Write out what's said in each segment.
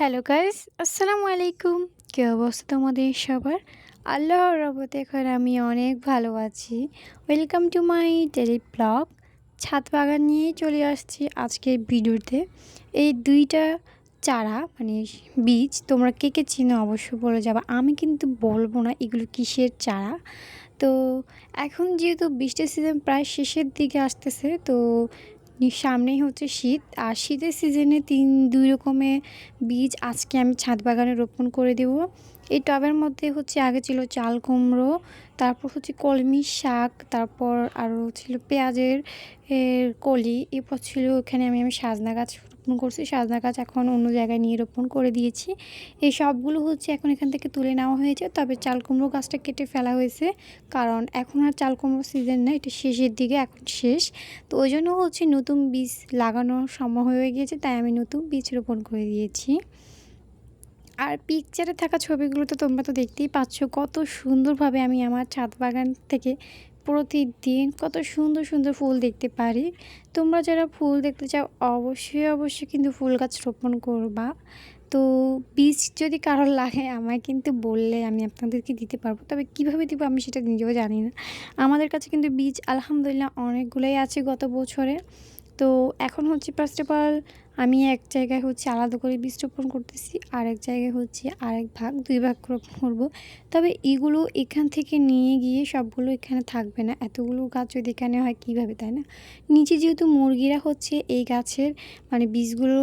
Hello guys, আসসালামু আলাইকুম। কী অবস্থা তোমাদের সবার? আল্লাহর রহমতে এখন আমি অনেক ভালো আছি। Welcome to my daily blog. ছাদ বাগান নিয়েই চলে আসছি আজকের ভিডিওতে। এই দুইটা চারা মানে বীজ তোমরা কে কে চিনো অবশ্যই বলে যাবা। আমি কিন্তু বলবো না এগুলো কিসের চারা। তো এখন যেহেতু বৃষ্টির সিজন প্রায় শেষের দিকে আসতেছে, তো সামনেই হচ্ছে শীত। আর শীতের সিজনে দুই রকমের বীজ আজকে আমি ছাদ বাগানে রোপণ করে দেব। এই টবের মধ্যে হচ্ছে আগে ছিল চাল কুমড়ো, তারপর হচ্ছে কলমি শাক, তারপর আরও ছিল পেঁয়াজের কলি, এরপর ছিল এখানে আমি সাজনা গাছ রোপণ করছি। সাজনা গাছ এখন অন্য জায়গায় নিয়ে রোপণ করে দিয়েছি। এই সবগুলো হচ্ছে এখন এখান থেকে তুলে নেওয়া হয়েছে, তবে চাল কুমড়ো গাছটা কেটে ফেলা হয়েছে, কারণ এখন আর চাল কুমড়ো সিজন না, এটা শেষের দিকে, এখন শেষ। তো ওই জন্য হচ্ছে নতুন বীজ লাগানোর সময় হয়ে গিয়েছে, তাই আমি নতুন বীজ রোপণ করে দিয়েছি। আর পিকচারে থাকা ছবিগুলো তো তোমরা তো দেখতেই পাচ্ছ কত সুন্দরভাবে আমি আমার ছাদ বাগান থেকে প্রতিদিন কত সুন্দর সুন্দর ফুল দেখতে পারি। তোমরা যারা ফুল দেখতে চাও অবশ্যই কিন্তু ফুল গাছ রোপণ করবা। তো বীজ যদি কারোর লাগে আমায় কিন্তু বললে আমি আপনাদেরকে দিতে পারবো, তবে কীভাবে দেবো আমি সেটা নিজেও জানি না। আমাদের কাছে কিন্তু বীজ আলহামদুলিল্লাহ অনেকগুলোই আছে গত বছরে। তো এখন হচ্ছে ফার্স্ট অফ অল আমি এক জায়গায় হচ্ছে আলাদা করে বীজ রোপণ করতেছি, আর এক জায়গায় হচ্ছে আরেক ভাগ, দুই ভাগ রোপণ করবো। তবে এগুলো এখান থেকে নিয়ে গিয়ে সবগুলো এখানে থাকবে না। এতগুলো গাছ যদি এখানে হয় কীভাবে, তাই না? নিচে যেহেতু মুরগিরা হচ্ছে এই গাছের মানে বীজগুলো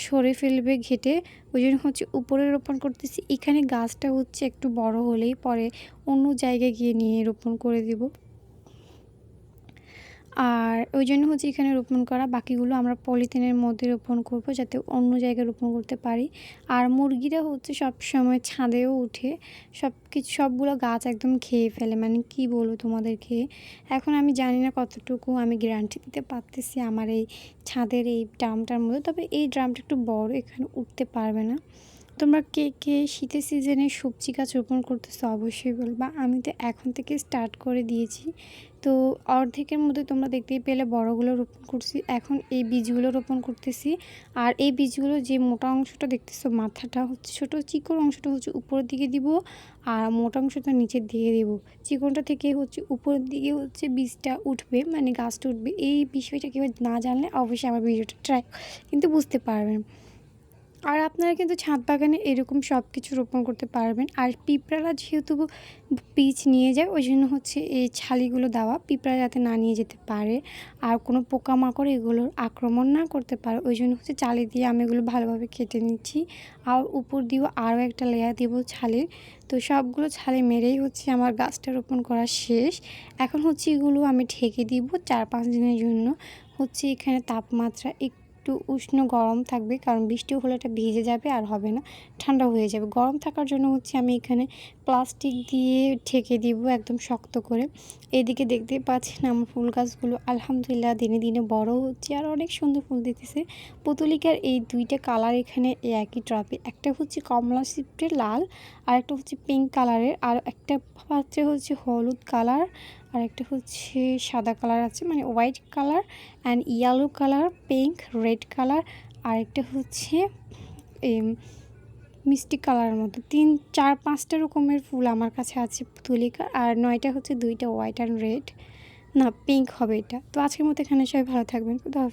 সরে ফেলবে ঘেটে, ওই জন্য হচ্ছে উপরে রোপণ করতেছি। এখানে গাছটা হচ্ছে একটু বড় হলেই পরে অন্য জায়গায় গিয়ে নিয়ে রোপণ করে দেব। আর ওই জন্য হচ্ছে এখানে রোপণ করা, বাকিগুলো আমরা পলিথিনের মধ্যে রোপণ করব যাতে অন্য জায়গায় রোপণ করতে পারি। আর মুরগিরা হচ্ছে সবসময় ছাদেও উঠে সবগুলো গাছ একদম খেয়ে ফেলে, মানে কি বলবো তোমাদেরকে। এখন আমি জানি না কতটুকু আমি গ্যারান্টি দিতে পারতেছি আমার এই ছাদের এই ড্রামটার মধ্যে, তবে এই ড্রামটা একটু বড়, এখানে উঠতে পারবে না। তোমরা কে কে শীতের সিজনে সবজি গাছ রোপণ করতেছো অবশ্যই বলবা। আমি তো এখন থেকে স্টার্ট করে দিয়েছি। তো অর্ধেকের মধ্যে তোমরা দেখতেই পেলে বড়গুলো রোপণ করছি, এখন এই বীজগুলো রোপণ করতেছি। আর এই বীজগুলো যে মোটা অংশটা দেখতেছো মাথাটা হচ্ছে ছোটো, চিকন অংশটা হচ্ছে উপরের দিকে দিব, আর মোটা অংশটা নিচের দিকে দিব। চিকনটা থেকে হচ্ছে উপরের দিকে হচ্ছে বীজটা উঠবে, মানে গাছটা উঠবে। এই বিষয়টা কেউ না জানলে অবশ্যই আমার ভিডিওটা ট্রাই কিন্তু বুঝতে পারবেন। আর আপনারা কিন্তু ছাদ বাগানে এরকম সব কিছু রোপণ করতে পারবেন। আর পিঁপড়ারা যেহেতু বীজ নিয়ে যায়, ওই জন্য হচ্ছে এই ছালিগুলো দেওয়া, পিঁপড়া যাতে না নিয়ে যেতে পারে আর কোনো পোকামাকড় এগুলোর আক্রমণ না করতে পারে, ওই জন্য হচ্ছে চালি দিয়ে আমি এগুলো ভালোভাবে কেটে নিচ্ছি। আর উপর দিয়েও আরও একটা লেয়ার দেবো ছালির। তো সবগুলো ছালি মেরেই হচ্ছে আমার গাছটা রোপণ করা শেষ। এখন হচ্ছে এগুলো আমি ঢেকে দিব 4-5 দিনের জন্য। হচ্ছে এখানে তাপমাত্রা একটু উষ্ণ গরম থাকবে, কারণ বৃষ্টি হলে এটা ভিজে যাবে আর হবে না, ঠান্ডা হয়ে যাবে। গরম থাকার জন্য হচ্ছে আমি এখানে প্লাস্টিক দিয়ে ঢেকে দিব একদম শক্ত করে। এদিকে দেখতেই পাচ্ছেন আমার ফুল গাছগুলো আলহামদুলিল্লাহ দিনে দিনে বড় হচ্ছে আর অনেক সুন্দর ফুল দিতেছে। পুতুলিকার এই দুইটা কালার এখানে একই ট্রাপে, একটা হচ্ছে কমলা সিপ্টে লাল, আর একটা হচ্ছে পিঙ্ক কালারের, আর একটা পাত্রে হচ্ছে হলুদ কালার, আর একটা হচ্ছে সাদা কালার আছে, মানে white colour and yellow colour, pink, red colour, আর একটা হচ্ছে মিষ্টি কালারের মতো 3-4-5টা রকমের ফুল আমার কাছে আছে পুতুলিকা। আর 9টা হচ্ছে 2টা হোয়াইট অ্যান্ড রেড, না পিঙ্ক হবে এটা। তো আজকের মতো এখানে সবাই ভালো থাকবেন, খুদা হাফেজ।